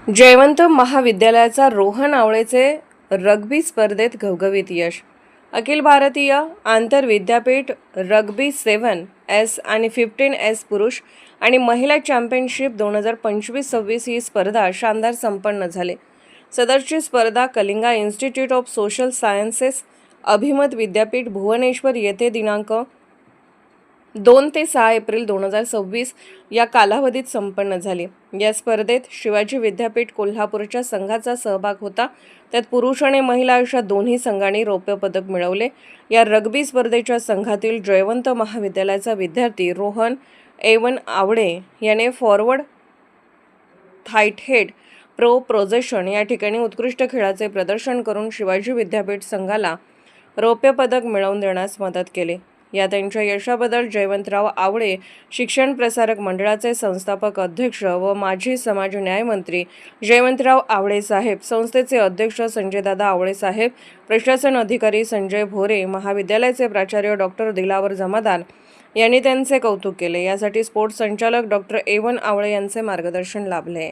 जयवंत महाविद्यालयाचा रोहन आवळेचे रग्बी स्पर्धेत घवघवीत यश. अखिल भारतीय आंतरविद्यापीठ रग्बी 7S आणि 15S पुरुष आणि महिला चॅम्पियनशिप 2025-26 ही स्पर्धा शानदार संपन्न झाली. सदरची स्पर्धा Kalinga institute of social sciences, अभिमत विद्यापीठ, भुवनेश्वर येथे दिनांक 2 ते 6 एप्रिल 2026 या कालावधीत संपन्न झाली. या स्पर्धेत शिवाजी विद्यापीठ कोल्हापूरच्या संघाचा सहभाग होता. त्यात पुरुष आणि महिला अशा दोन्ही संघांनी रौप्य पदक मिळवले. या रग्बी स्पर्धेच्या संघातील जयवंत महाविद्यालयाचा विद्यार्थी रोहन एवन आवळे याने फॉरवर्ड थाईटहेड प्रोजेक्शन या ठिकाणी उत्कृष्ट खेळाचे प्रदर्शन करून शिवाजी विद्यापीठ संघाला रौप्य पदक मिळवून देण्यास मदत केली. या त्यांच्या यशाबद्दल जयवंतराव आवळे, शिक्षण प्रसारक मंडळाचे संस्थापक अध्यक्ष व माजी समाज न्याय मंत्री जयवंतराव आवळे साहेब, संस्थेचे अध्यक्ष संजयदादा आवळे साहेब, प्रशासन अधिकारी संजय भोरे, महाविद्यालयाचे प्राचार्य डॉक्टर दिलावर जमादार यांनी त्यांचे कौतुक केले. यासाठी स्पोर्ट्स संचालक डॉक्टर एवन आवळे यांचे मार्गदर्शन लाभले.